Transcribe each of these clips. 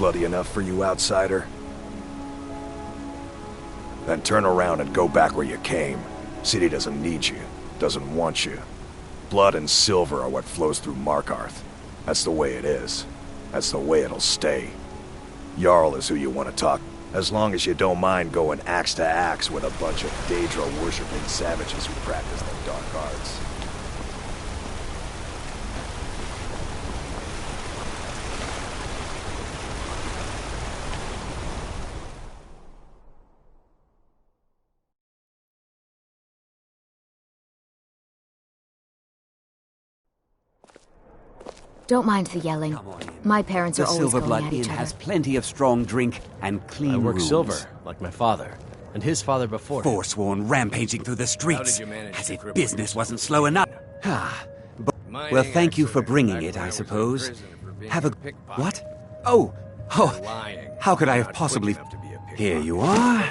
bloody enough for you, outsider? Then turn around and go back where you came. City doesn't need you, doesn't want you. Blood and silver are what flows through Markarth. That's the way it is. That's the way it'll stay. Jarl is who you want to talk, as long as you don't mind going axe to axe with a bunch of Daedra-worshipping savages who practice their dark arts. Don't mind the yelling. My parents are always going at each other. The Silverblood Inn has plenty of strong drink and clean rooms. I work silver, like my father, and his father before. Forsworn rampaging through the streets, as if business wasn't slow enough. Well, thank you for bringing it, I suppose. Have a... What? Oh! How could I have possibly... Here you are.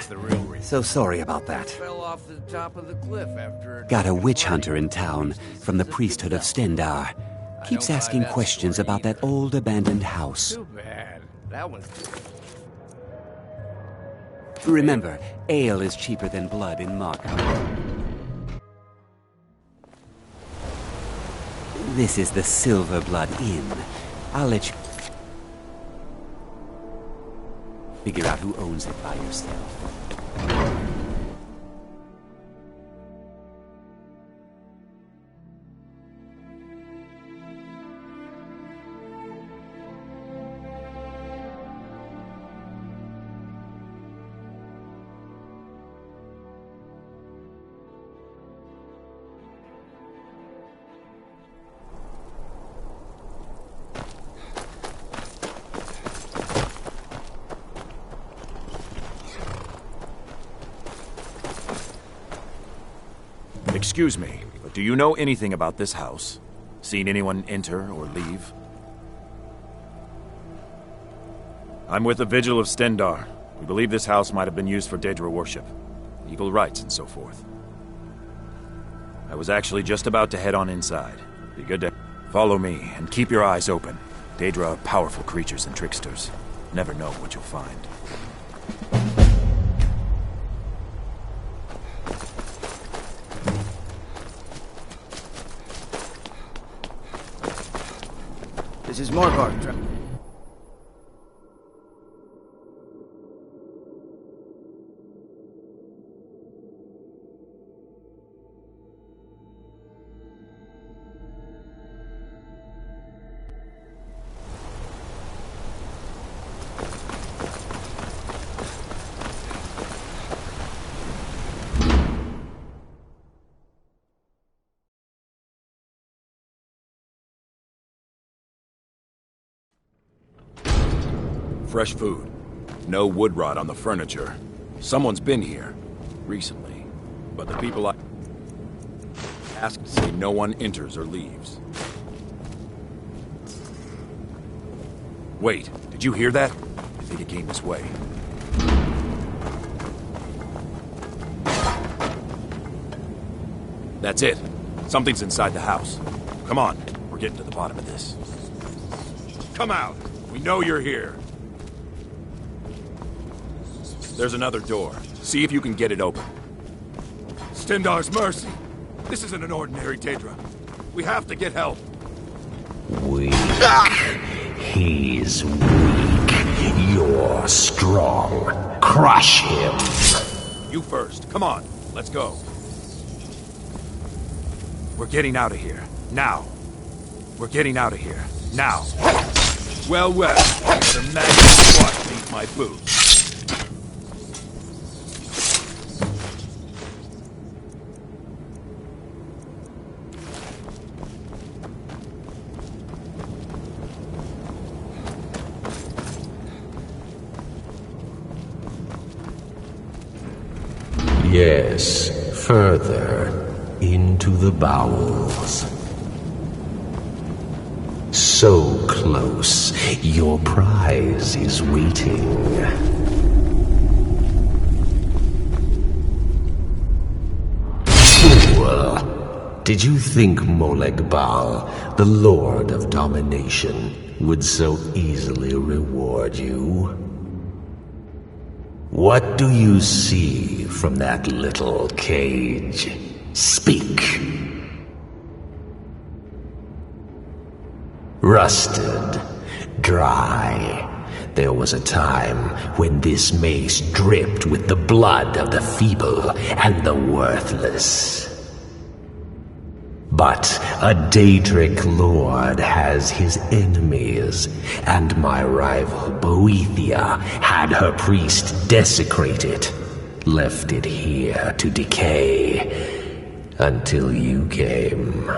So sorry about that. Got a witch hunter in town from the priesthood of Stendar. Keeps asking questions about that old abandoned house. Too bad. That one's... Remember, ale is cheaper than blood in Markarth. This is the Silverblood Inn. I'll let you figure out who owns it by yourself. Excuse me, but do you know anything about this house? Seen anyone enter or leave? I'm with the Vigil of Stendar. We believe this house might have been used for Daedra worship, legal rites and so forth. I was actually just about to head on inside. Be good to follow me and keep your eyes open. Daedra are powerful creatures and tricksters. Never know what you'll find. This is Markarth. Fresh food. No wood rot on the furniture. Someone's been here. Recently. But the people I asked say no one enters or leaves. Wait, did you hear that? I think it came this way. That's it. Something's inside the house. Come on, we're getting to the bottom of this. Come out! We know you're here. There's another door. See if you can get it open. Stendar's mercy! This isn't an ordinary Daedra. We have to get help. Weak. He's weak. You're strong. Crush him. You first. Come on. Let's go. We're getting out of here. Now. We're getting out of here. Now. Well, what a magic wash beneath my boots. Yes, further into the bowels. So close, your prize is waiting. Fool! Did you think Moleg Bal, the Lord of Domination, would so easily reward you? What do you see from that little cage? Speak. Rusted, dry. There was a time when this mace dripped with the blood of the feeble and the worthless. But a Daedric lord has his enemies, and my rival Boethia had her priest desecrate it, left it here to decay, until you came.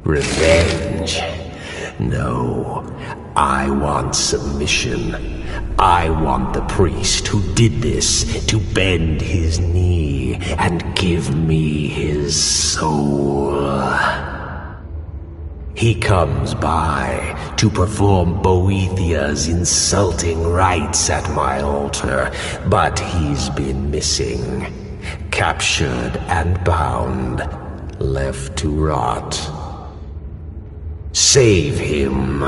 Revenge? No, I want submission. I want the priest who did this to bend his knee and give me his soul. He comes by to perform Boethia's insulting rites at my altar, but he's been missing, captured and bound, left to rot. Save him.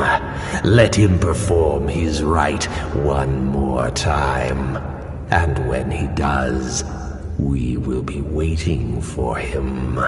Let him perform his rite one more time. And when he does, we will be waiting for him.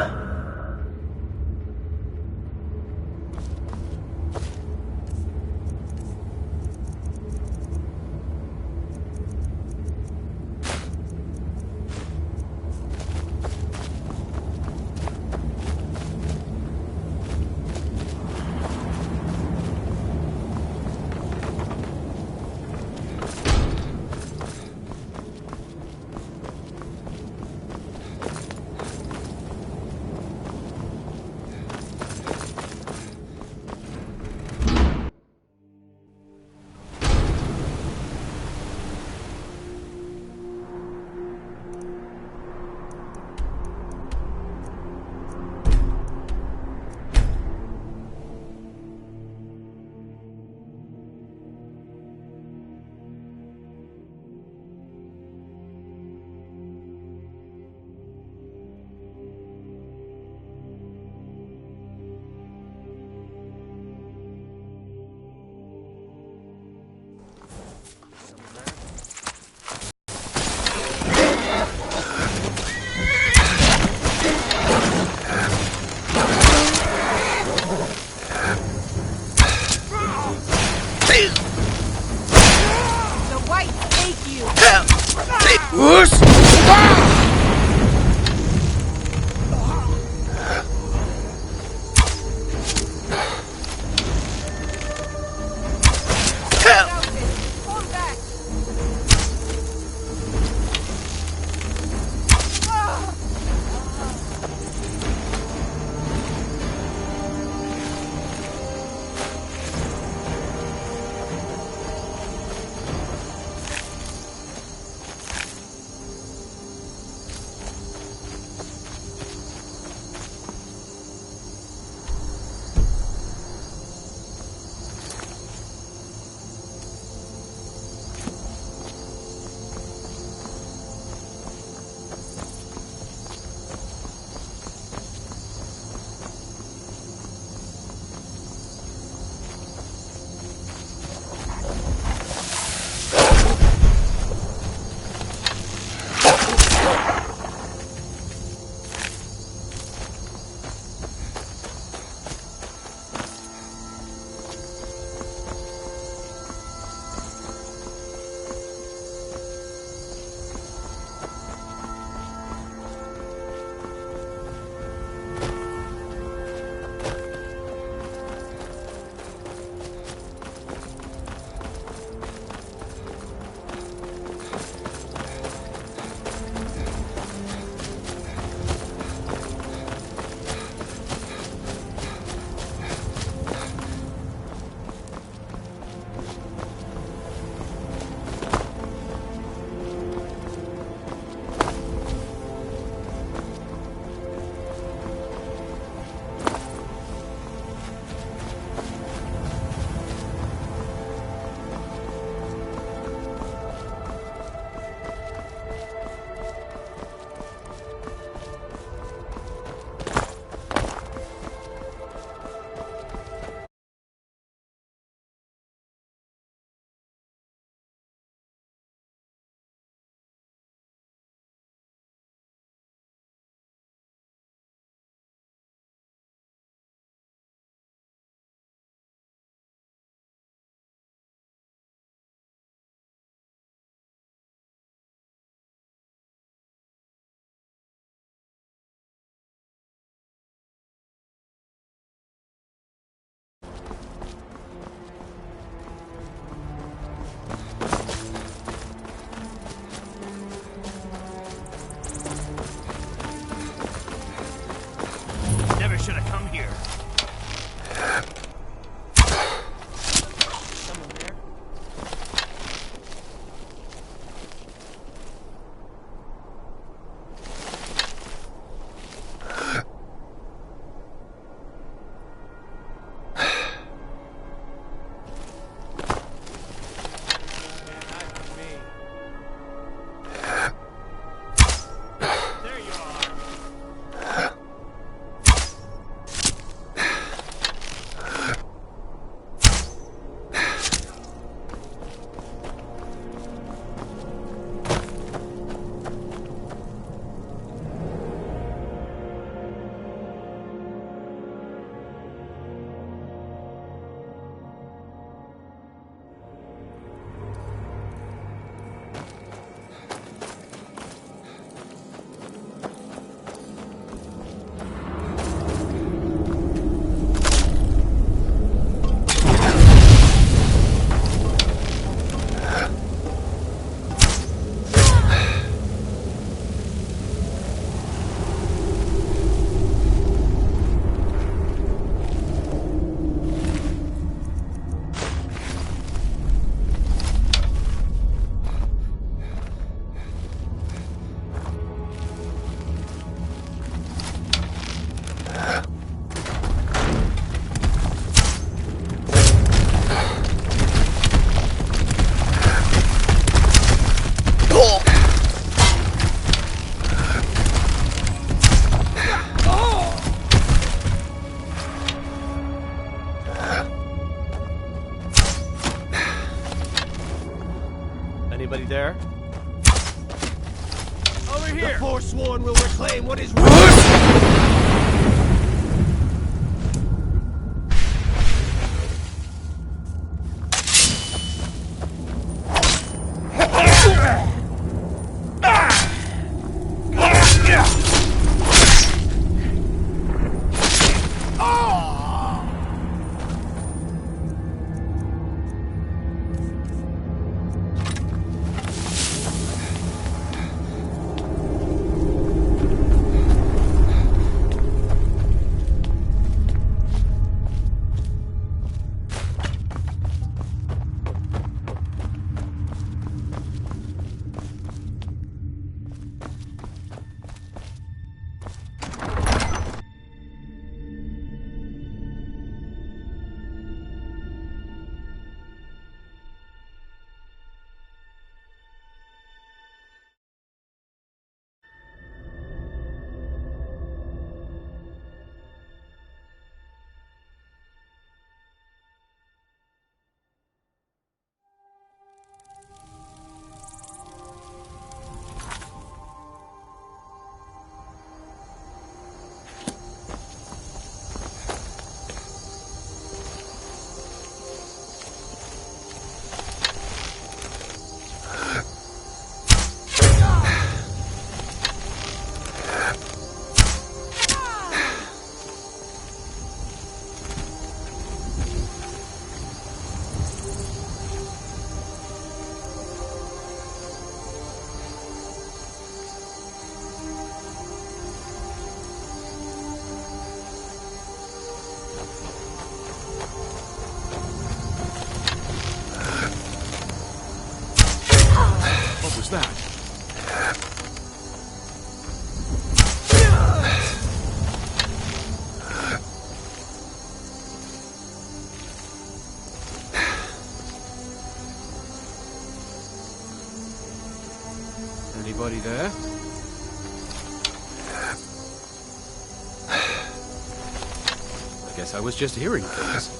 Anybody there? Over here! The Forsworn will reclaim what is right! What was that? Anybody there? I guess I was just hearing things.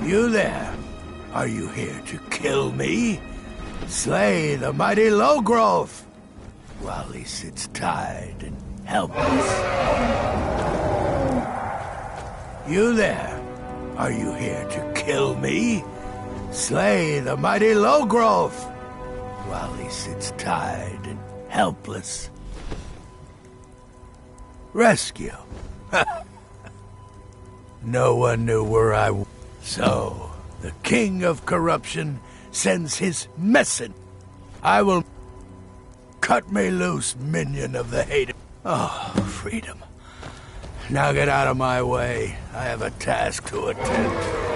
You there? Are you here to kill me? Slay the mighty Lowgrowth while he sits tied and helpless. You there? Are you here to kill me? Slay the mighty Lowgrowth while he sits tied and helpless. Rescue. No one knew where I was. So, the king of corruption sends his messenger. I will cut me loose, minion of the hated. Oh, freedom. Now get out of my way. I have a task to attend to.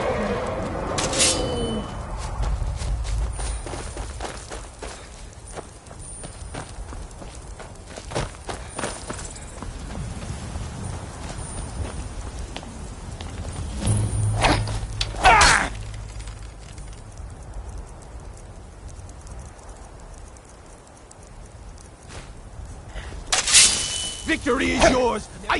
Victory is yours! I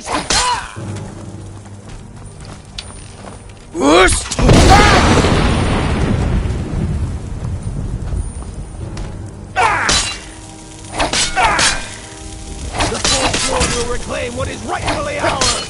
The Forsworn will reclaim what is rightfully ours!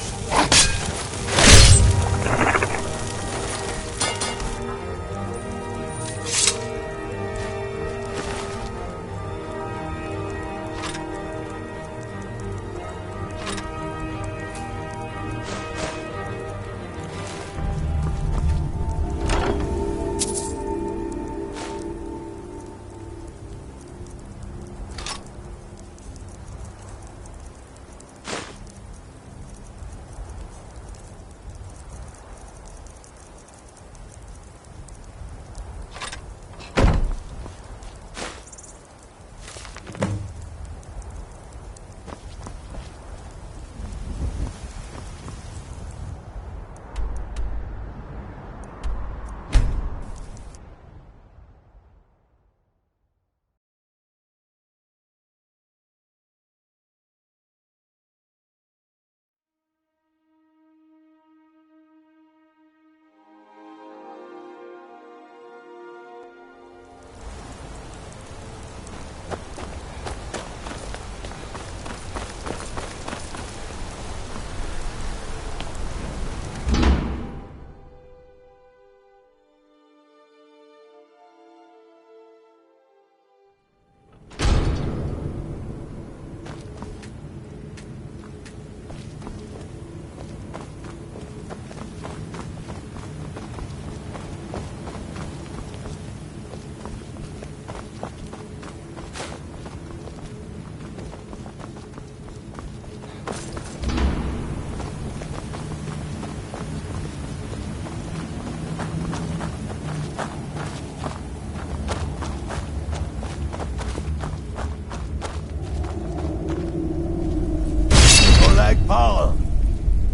Paul,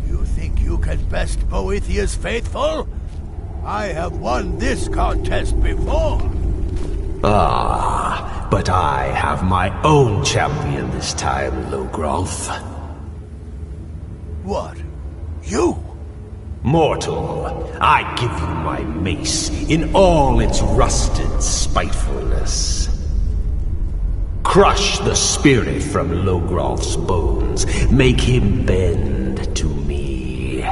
you think you can best Boethiah's faithful? I have won this contest before. Ah, but I have my own champion this time, Logrolf. What? You? Mortal, I give you my mace in all its rusted spitefulness. Crush the spirit from Logrolf's bones. Make him bend to me.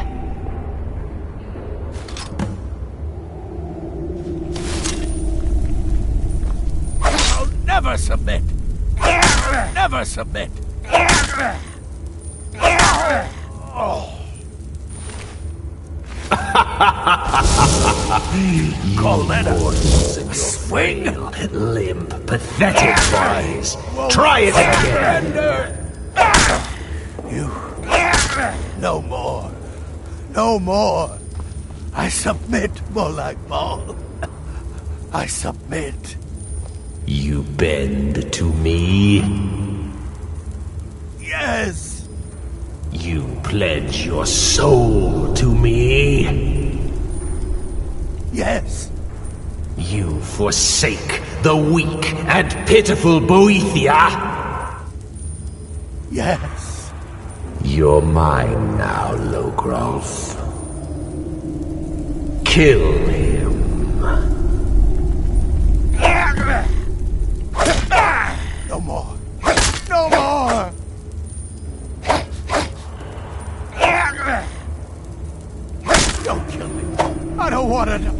I'll never submit. Never submit. Call that a swing? Limp, pathetic boys. Try it again. You. No more. No more. I submit, Molag Bal. I submit. You bend to me? Yes. You pledge your soul to me? Yes. You forsake the weak and pitiful Boethia? Yes. You're mine now, Logrolf. Kill him. No more. No more! Don't kill me. I don't want to die.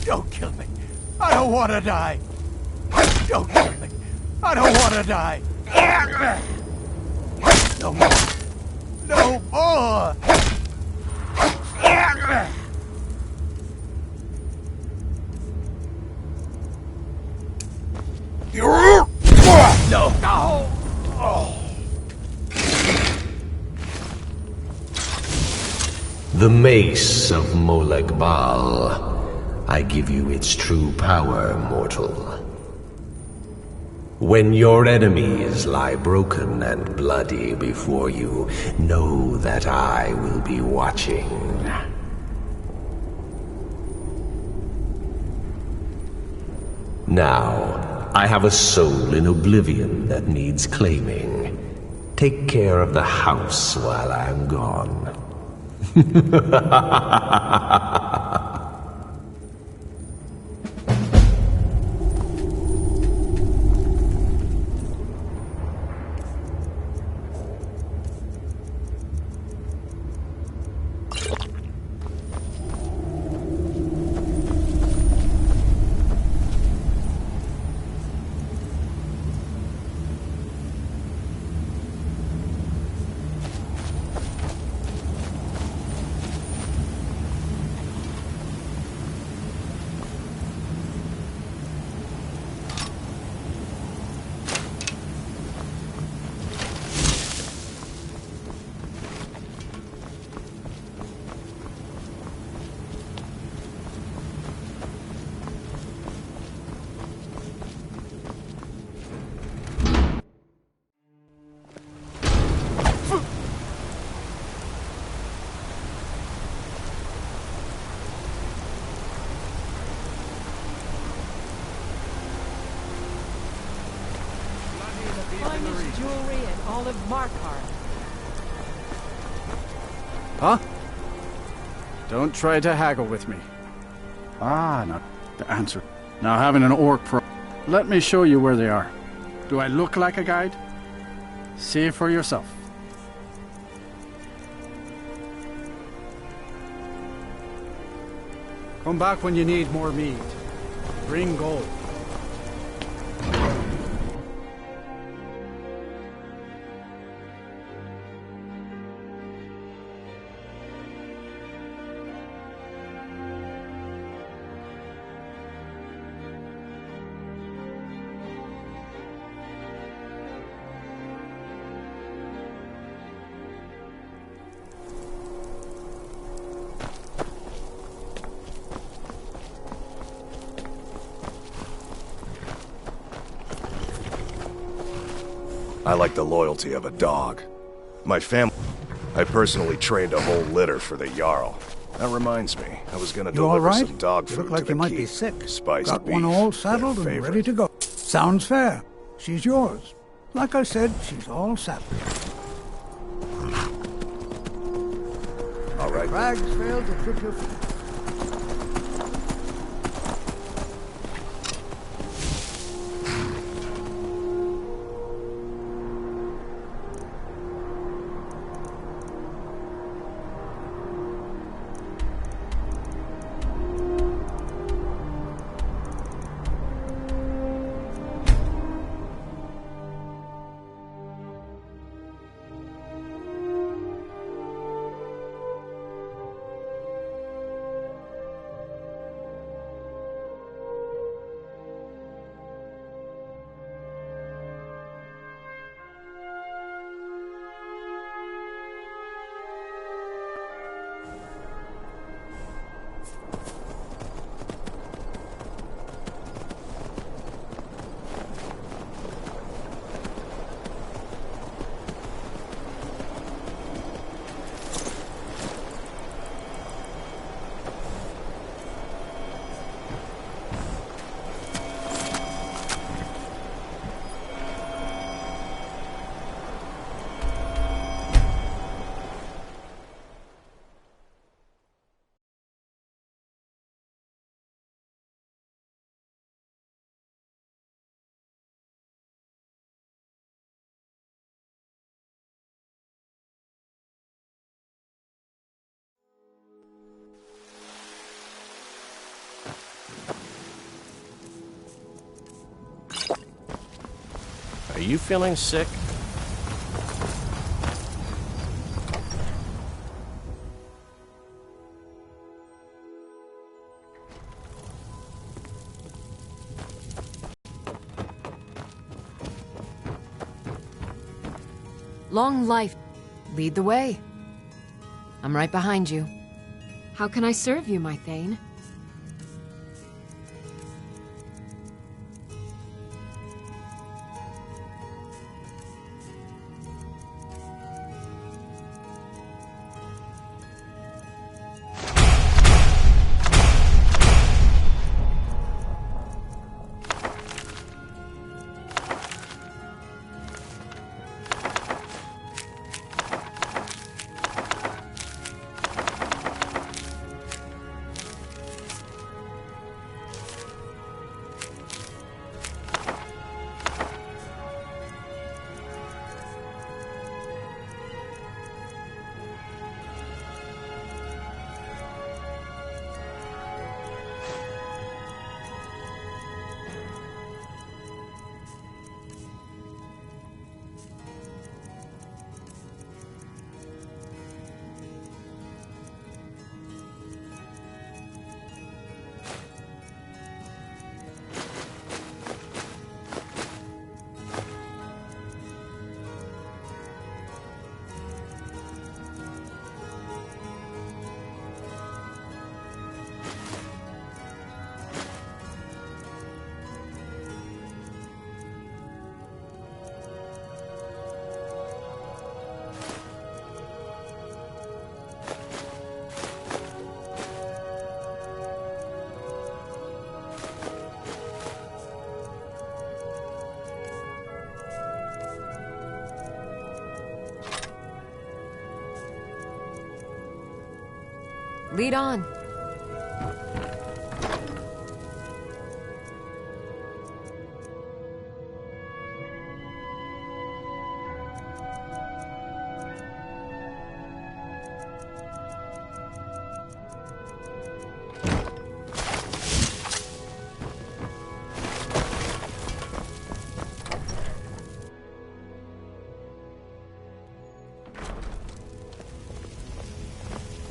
Don't kill me. I don't want to die. Don't kill me. I don't want to die. No more. No more! No. The Mace of Molegbal. I give you its true power, mortal. When your enemies lie broken and bloody before you, know that I will be watching. Now, I have a soul in oblivion that needs claiming. Take care of the house while I'm gone. Finest jewelry in all of Markarth. Huh? Don't try to haggle with me. Ah, not the answer. Now having an orc pro... Let me show you where they are. Do I look like a guide? See for yourself. Come back when you need more meat. Bring gold. I like the loyalty of a dog. My family... I personally trained a whole litter for the Jarl. That reminds me, I was gonna deliver some dog You food look like to the you might keep. be sick. Spiced Got beef, one all their saddled and favorite. ready to go. Sounds fair. She's yours. Like I said, she's all saddled. All right. Rags failed to trip your feet. Are you feeling sick? Long life. Lead the way. I'm right behind you. How can I serve you, my Thane? Lead on.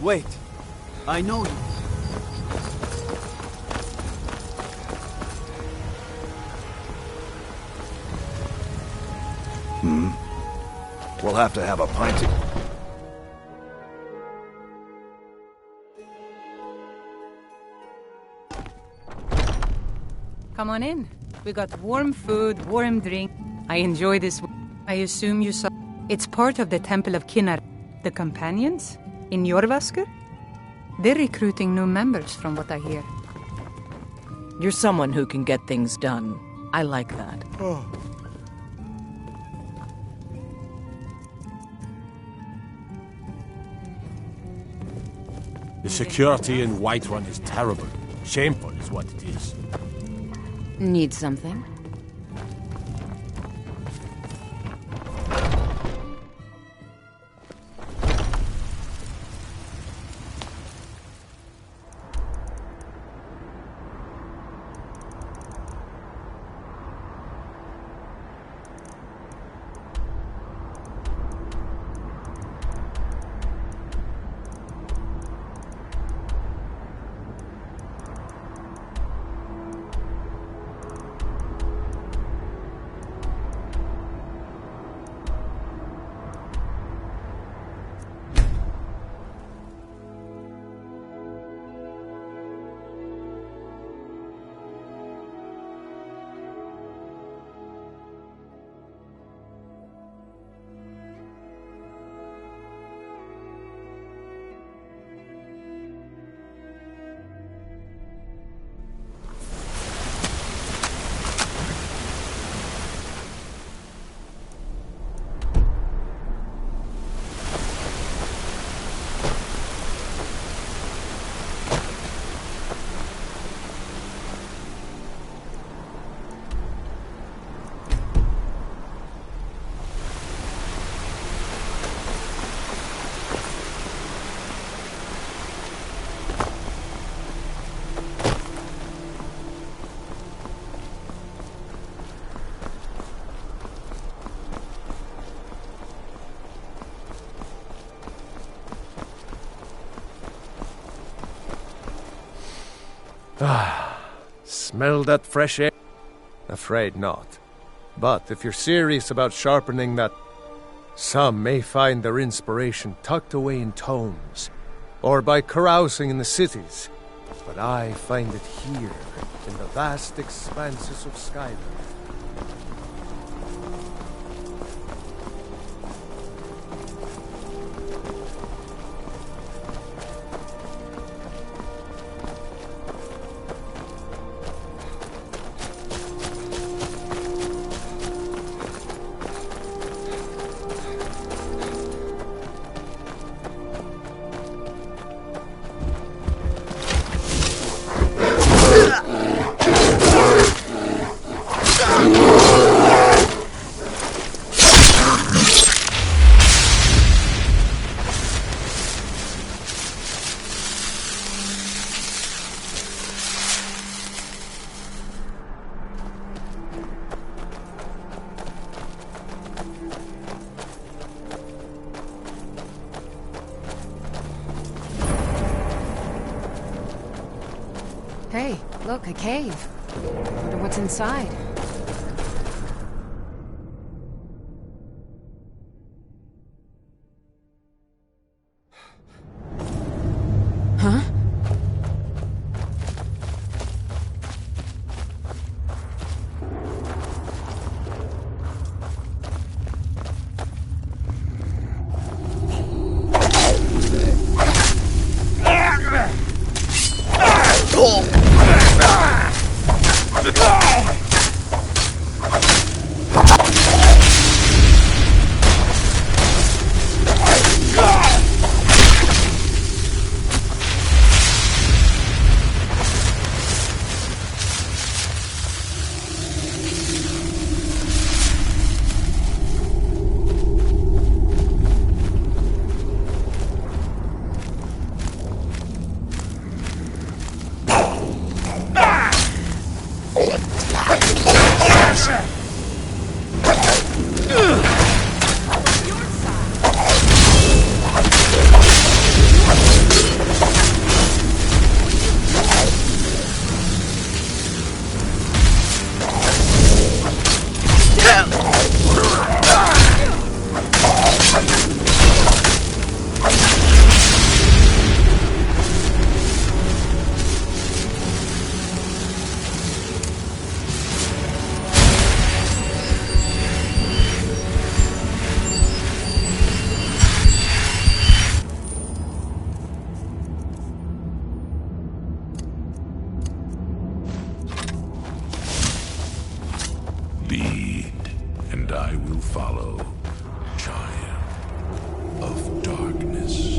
Wait. I know you. We'll have to have a pint to... Come on in. We got warm food, warm drink. I enjoy this. I assume you saw... It's part of the Temple of Kinnar. The Companions? In Jorvaskr? They're recruiting new members, from what I hear. You're someone who can get things done. I like that. The security in Whiterun is terrible. Shameful is what it is. Need something? Smell that fresh air? Afraid not. But if you're serious about sharpening that... Some may find their inspiration tucked away in tomes, or by carousing in the cities, but I find it here, in the vast expanses of Skyrim. Hey, look, a cave. Wonder what's inside. Huh? Lead, and I will follow. Child of darkness.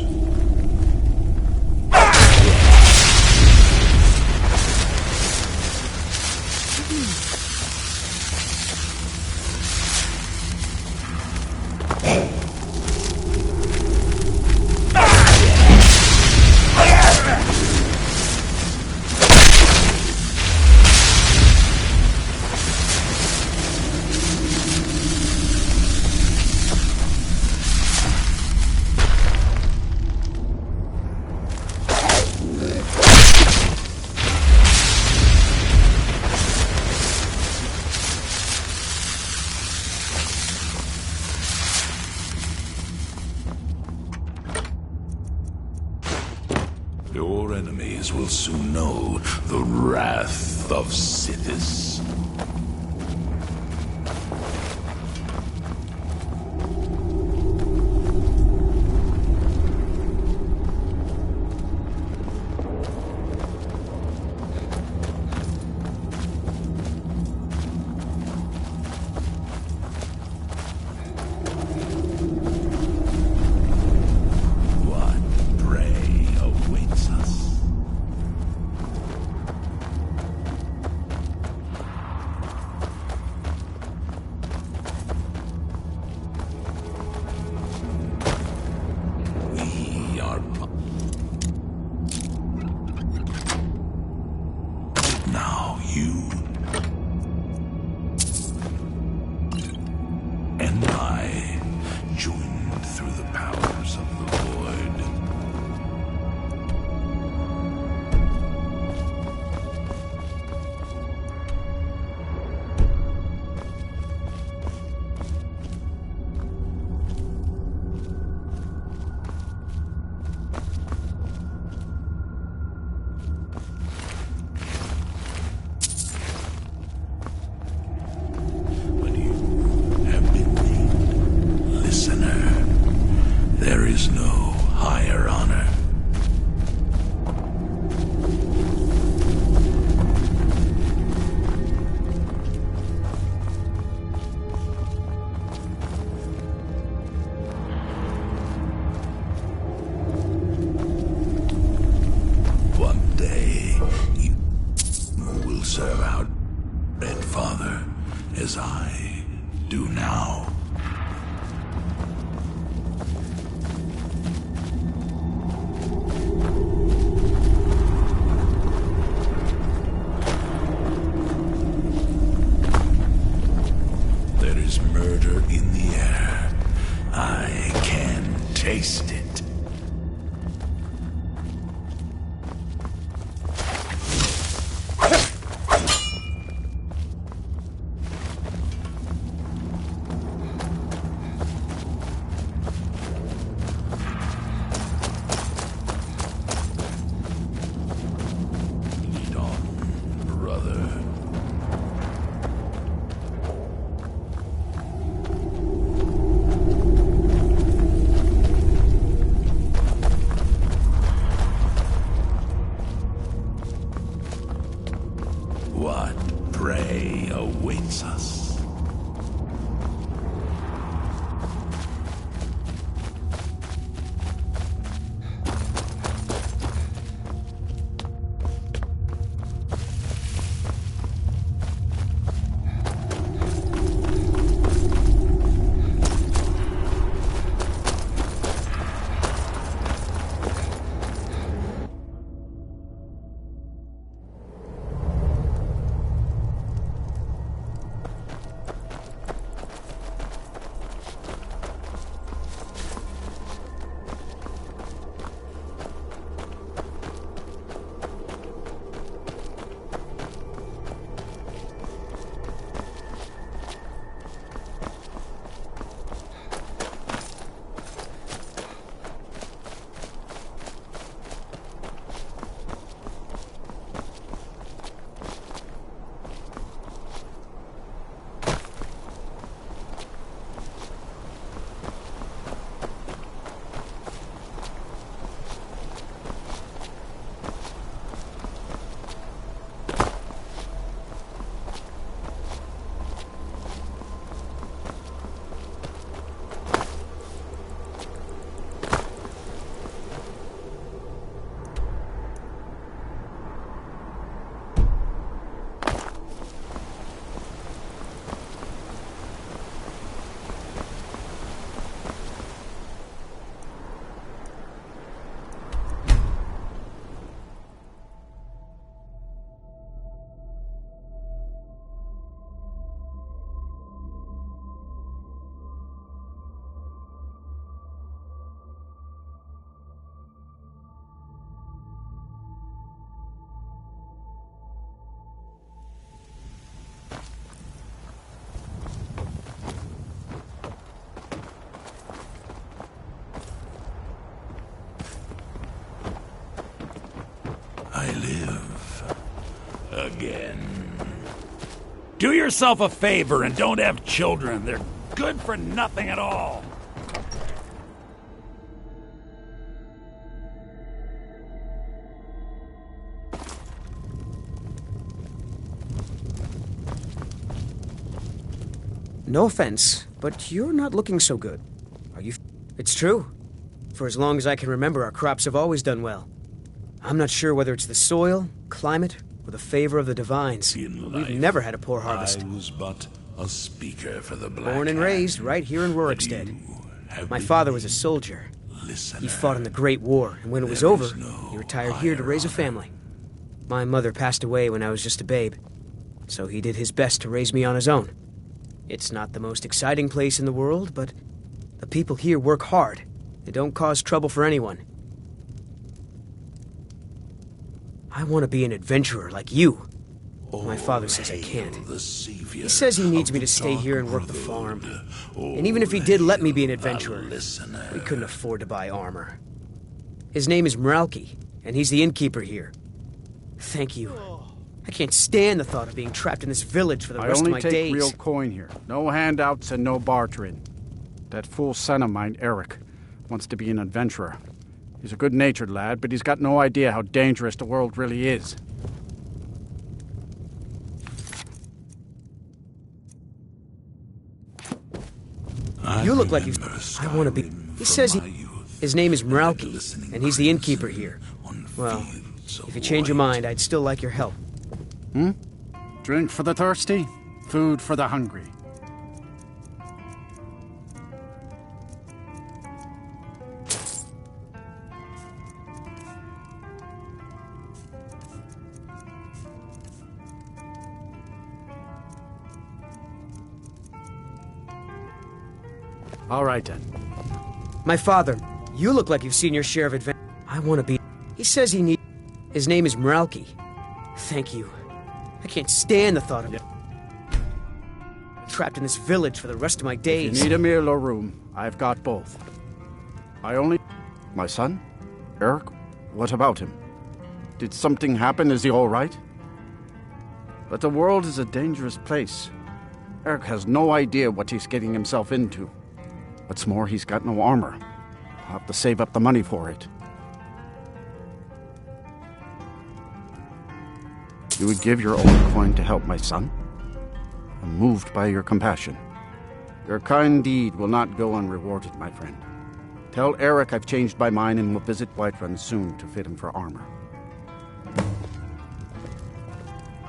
Your enemies will soon know the wrath of Sithis. I do now. There is murder in the air. I can taste it. Lead on, brother. What prey awaits us? I live again. Do yourself a favor and don't have children. They're good for nothing at all. No offense, but you're not looking so good. Are you? It's true. For as long as I can remember, our crops have always done well. I'm not sure whether it's the soil, climate, or the favor of the divines. We've never had a poor harvest. I was but a speaker for the Black Born and raised right here in Rorikstead. My father was a soldier. He fought in the Great War, and when it was over, he retired here to raise a family. My mother passed away when I was just a babe, so he did his best to raise me on his own. It's not the most exciting place in the world, but the people here work hard. They don't cause trouble for anyone. I want to be an adventurer like you. My father says I can't. He says he needs me to stay here and work the farm. And even if he did let me be an adventurer, we couldn't afford to buy armor. His name is Mralki, and he's the innkeeper here. Thank you. I can't stand the thought of being trapped in this village for the rest of my days. I only take real coin here. No handouts and no bartering. That fool son of mine, Eric, wants to be an adventurer. He's a good-natured lad, but he's got no idea how dangerous the world really is. You look like you... I want to be... He says his name is Mralki, and he's the innkeeper here. Well, if you change your mind, I'd still like your help. Drink for the thirsty, food for the hungry. All right, then. My father, you look like you've seen your share of adventure. I want to be... He says he needs... His name is Meralki. Thank you. I can't stand the thought of it. Trapped in this village for the rest of my days. If you need a meal or room, I've got both. I only... My son? Eric? What about him? Did something happen? Is he all right? But the world is a dangerous place. Eric has no idea what he's getting himself into. What's more, he's got no armor. I'll have to save up the money for it. You would give your own coin to help my son? I'm moved by your compassion. Your kind deed will not go unrewarded, my friend. Tell Eric I've changed my mind and will visit Whiterun soon to fit him for armor.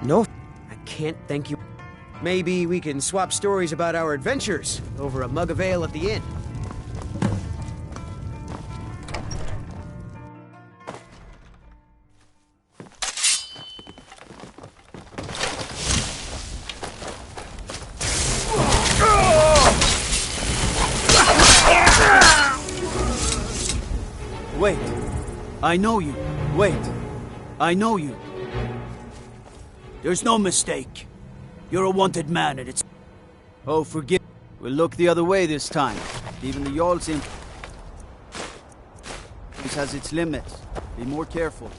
No, I can't thank you. Maybe we can swap stories about our adventures over a mug of ale at the inn. Wait. I know you. Wait. I know you. There's no mistake. You're a wanted man and it's... Oh, forgive. We'll look the other way this time. Even the Jarl's in... This has its limits. Be more careful.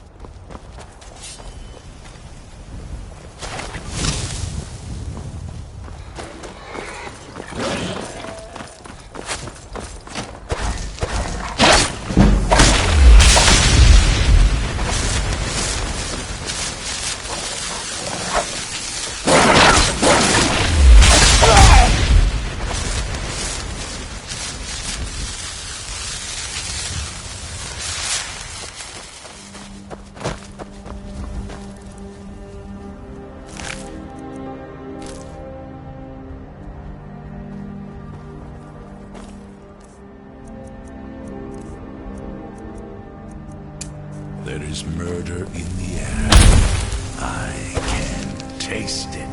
There is murder in the air. I can taste it.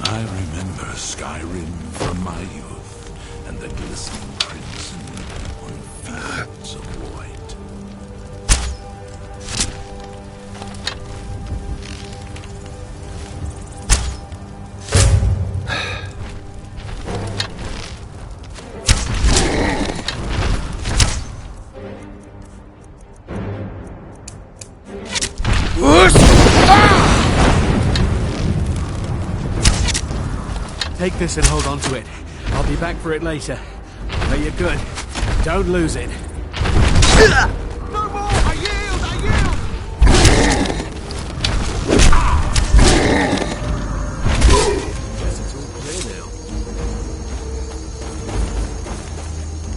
I remember Skyrim from my youth, and the glistening crimson on fields of white. Take this and hold on to it. I'll be back for it later. Are you good? Don't lose it. No more! I yield! I Guess it's all clear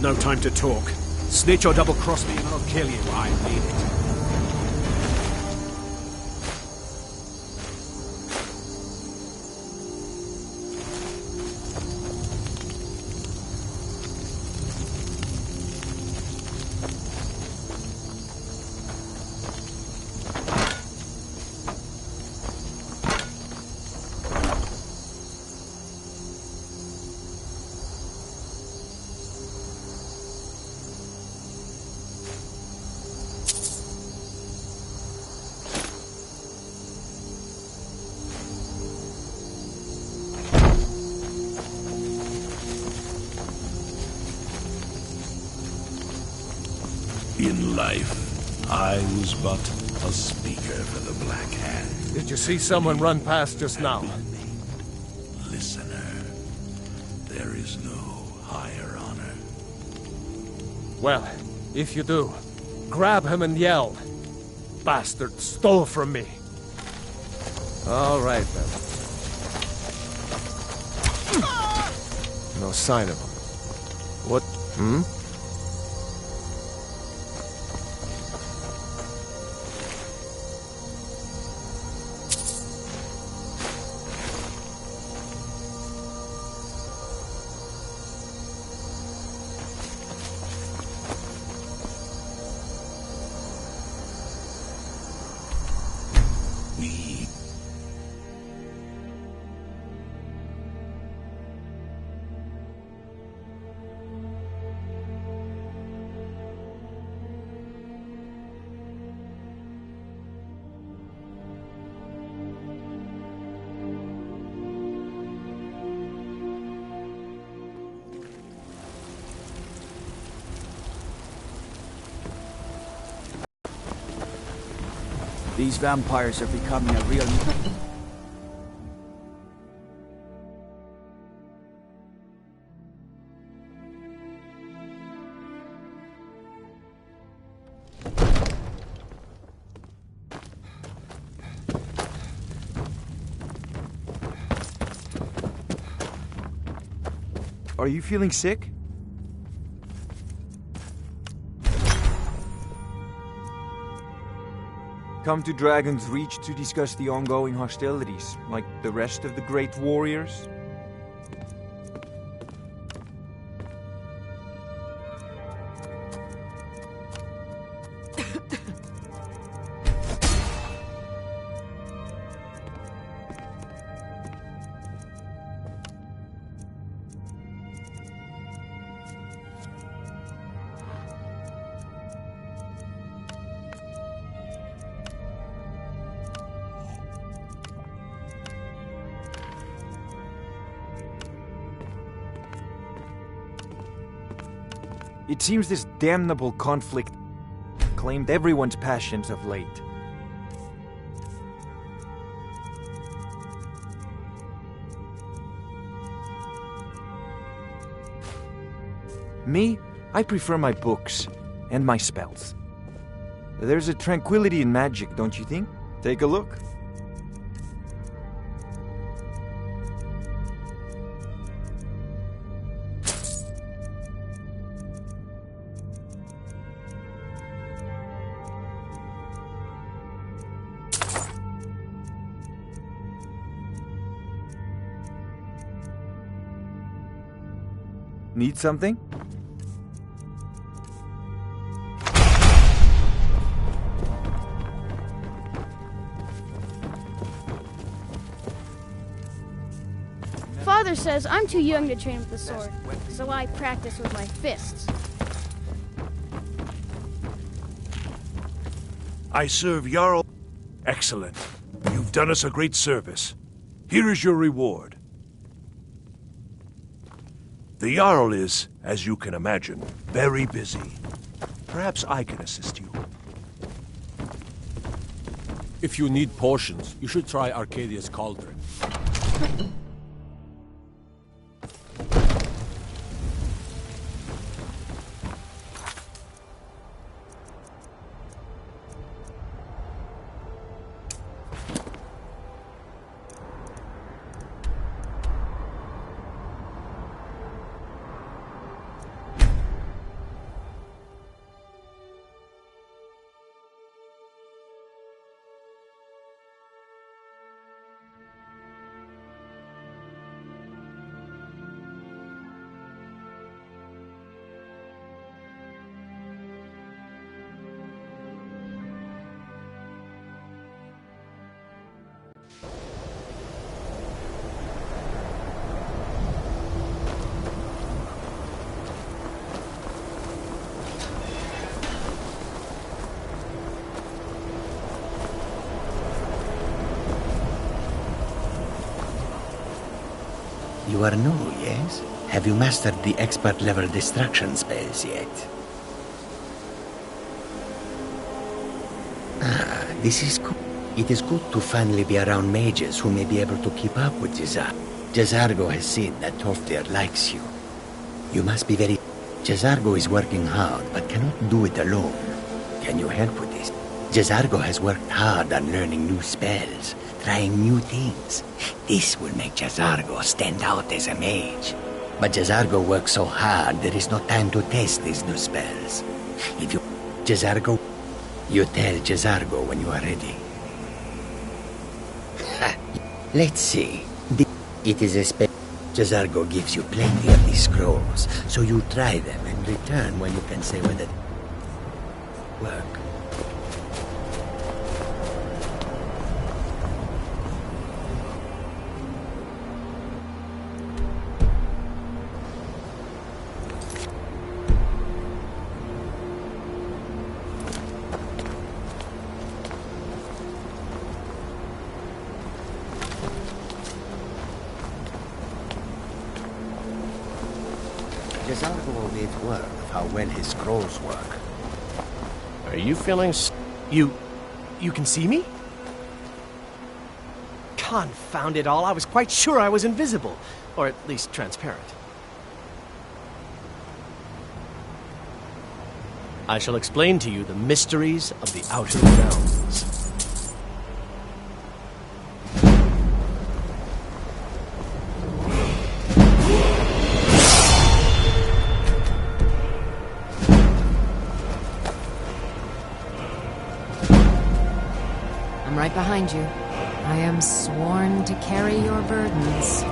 now. No time to talk. Snitch or double-cross me and I'll kill you. I mean it. life, I was but a speaker for the Black Hand. Did you see someone run past just now? Listener, there is no higher honor. Well, if you do, grab him and yell. Bastard stole from me. All right, then. No sign of him. What? These vampires are becoming a real... Are you feeling sick? Come to Dragon's Reach to discuss the ongoing hostilities, like the rest of the great warriors? It seems this damnable conflict claimed everyone's passions of late. Me, I prefer my books and my spells. There's a tranquility in magic, don't you think? Take a look. Need something? Father says I'm too young to train with the sword, so I practice with my fists. I serve Jarl. Excellent. You've done us a great service. Here is your reward. The Jarl is, as you can imagine, very busy. Perhaps I can assist you. If you need potions, you should try Arcadia's Cauldron. You are new, yes? Have you mastered the expert-level distraction spells yet? This is good. It is good to finally be around mages who may be able to keep up with Jazargo. Jazargo has seen that Tolfdir likes you. You must be very... Jazargo is working hard, but cannot do it alone. Can you help with this? Jazargo has worked hard on learning new spells, trying new things. This will make Jazargo stand out as a mage. But Jazargo works so hard, there is no time to test these new spells. If you... Jazargo... You tell Jazargo when you are ready. Let's see. It is a spell. Jazargo gives you plenty of these scrolls, so you try them and return when you can say whether they work. Jazargo will make word of how well his scrolls work. Are you feeling You can see me? Confound it all, I was quite sure I was invisible. Or at least transparent. I shall explain to you the mysteries of the Outer Realms. Right behind you. I am sworn to carry your burdens.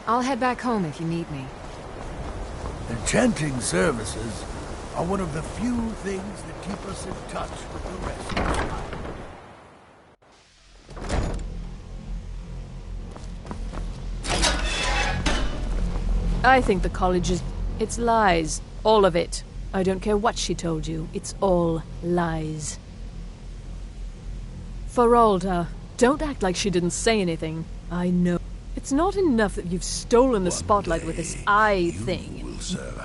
I'll head back home if you need me. Enchanting services are one of the few things that keep us in touch with the rest of time. I think the college is... It's lies. All of it. I don't care what she told you. It's all lies. Feralda, don't act like she didn't say anything. I know. It's not enough that you've stolen the spotlight with this eye thing.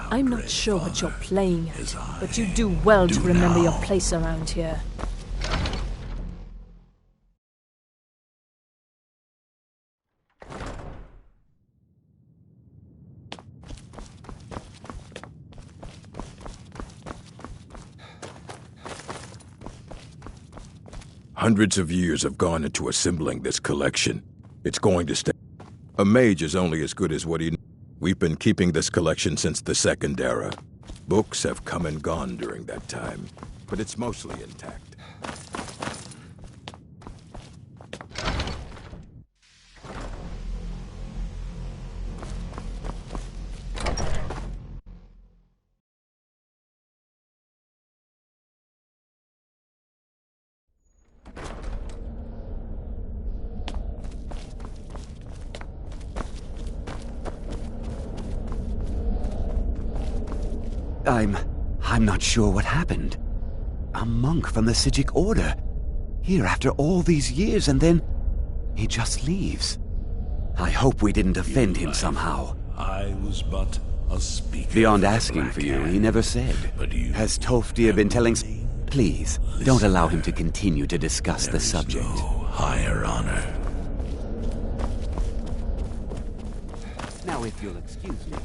I'm not sure what you're playing at, but you do well to remember your place around here. Hundreds of years have gone into assembling this collection. It's going to stay. A mage is only as good as what he knows. We've been keeping this collection since the Second Era. Books have come and gone during that time, but it's mostly intact. I'm not sure what happened. A monk from the Sijic Order. Here after all these years, and then he just leaves. I hope we didn't offend him somehow. I was but a speaker. Beyond asking for you, he never said. Has Tolfdir been telling... Please, don't allow him to continue to discuss the subject. No higher honor. Now if you'll excuse me.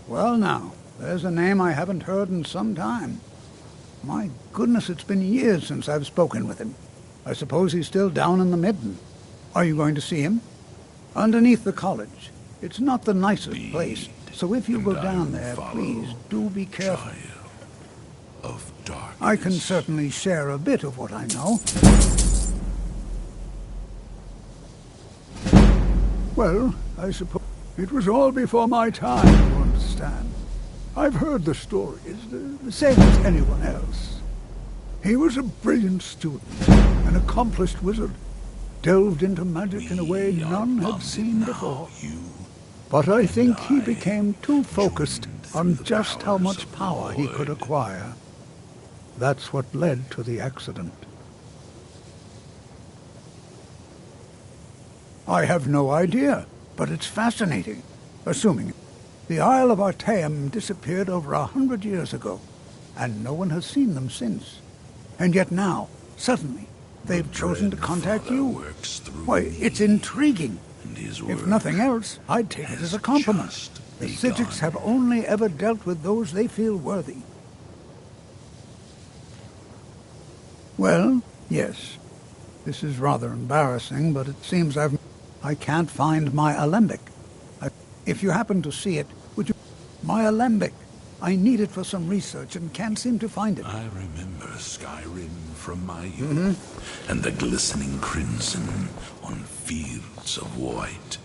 Well now, there's a name I haven't heard in some time. My goodness, it's been years since I've spoken with him. I suppose he's still down in the Midden. Are you going to see him? Underneath the college. It's not the nicest place, So if you go down there, please do be careful. I can certainly share a bit of what I know. Well, I suppose it was all before my time, you understand. I've heard the stories, the same as anyone else. He was a brilliant student, an accomplished wizard, delved into magic in a way none had seen before. But I think he became too focused on just how much power he could acquire. That's what led to the accident. I have no idea, but it's fascinating, assuming the Isle of Artaeum disappeared over 100 years ago, and no one has seen them since. And yet now, suddenly, they've chosen to contact you. Why, it's intriguing. If nothing else, I'd take it as a compliment. The Psijics have only ever dealt with those they feel worthy. Well, yes. This is rather embarrassing, but it seems I can't find my alembic. If you happen to see it, would you... My alembic. I need it for some research and can't seem to find it. I remember Skyrim from my youth, and the glistening crimson on fields of white.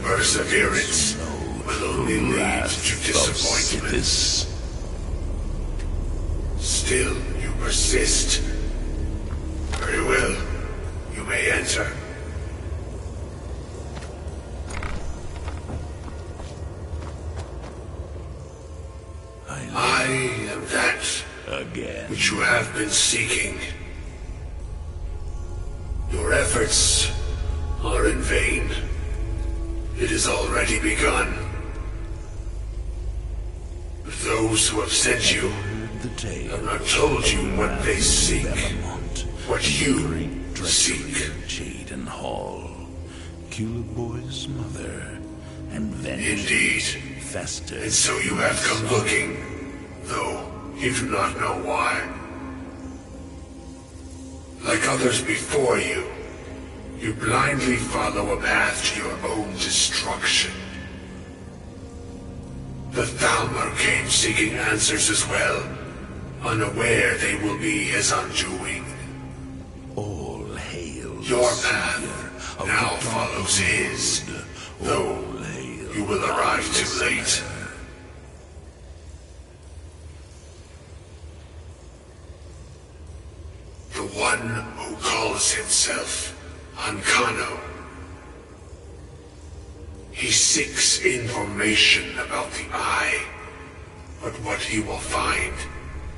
Perseverance will only lead to disappointment. Still, you persist. Very well. You may enter. I am that again which you have been seeking. Your efforts are in vain. It has already begun. Those who have sent you have not told you what they seek, what you seek. Jaden Hall, Culebor's mother, and Venge. Indeed. Fester. And so you have come looking, though you do not know why. Like others before you, you blindly follow a path to your own destruction. The Thalmor came seeking answers as well, unaware they will be his undoing. All hail. Your path now follows his, though you will arrive too late. The one who calls himself Ancano. He seeks information about the Eye, but what he will find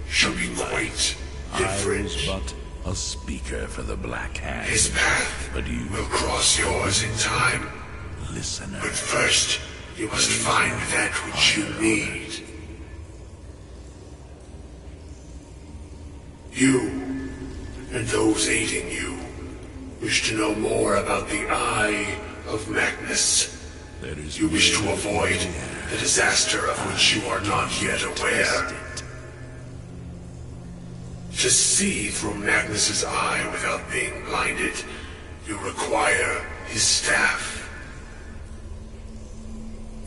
shall be quite different. I was but A speaker for the Black Hand. His path but you will cross yours in time. Listener. But first, you must find that which you need. You, and those aiding you, wish to know more about the Eye of Magnus. You wish to avoid the disaster of which you are not yet aware. To see through Magnus's eye without being blinded, you require his staff.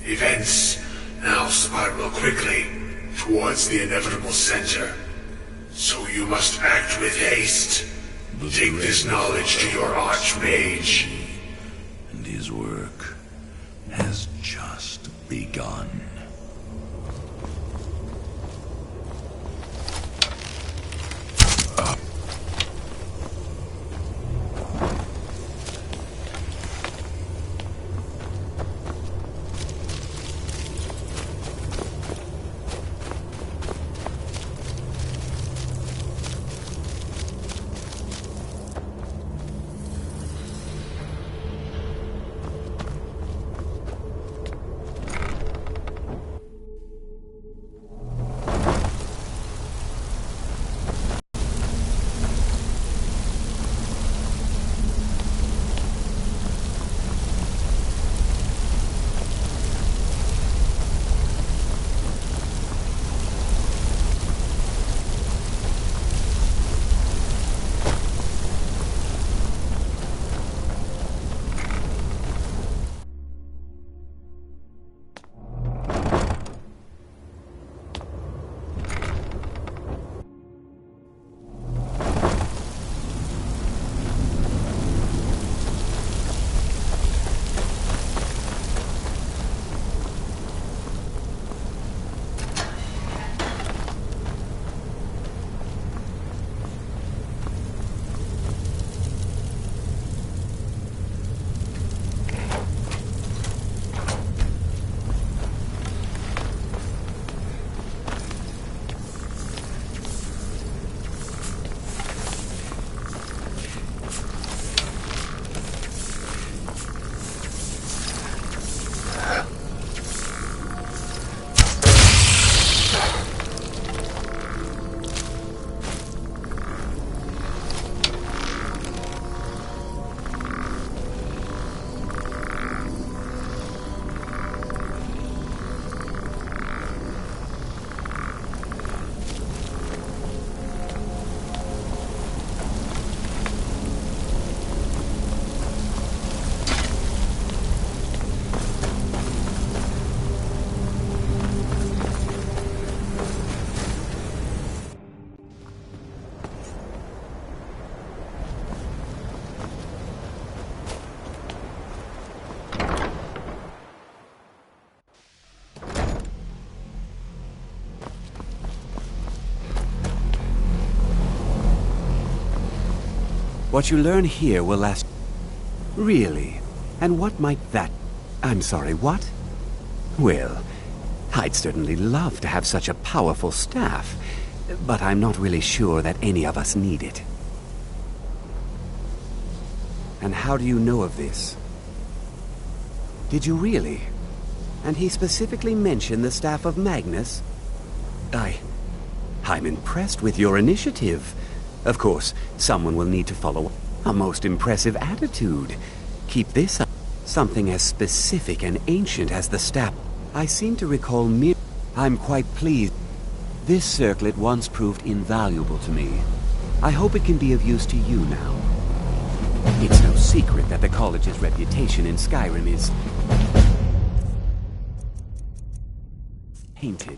Events now spiral quickly towards the inevitable center, so you must act with haste. Take this knowledge to your Archmage. And his work has just begun. What you learn here will last... Really? And what might that... I'm sorry, what? Well, I'd certainly love to have such a powerful staff, but I'm not really sure that any of us need it. And how do you know of this? Did you really? And he specifically mentioned the staff of Magnus? I'm impressed with your initiative. Of course, someone will need to follow a most impressive attitude. Keep this up. Something as specific and ancient as the staff. I seem to recall I'm quite pleased. This circlet once proved invaluable to me. I hope it can be of use to you now. It's no secret that the college's reputation in Skyrim is... tainted.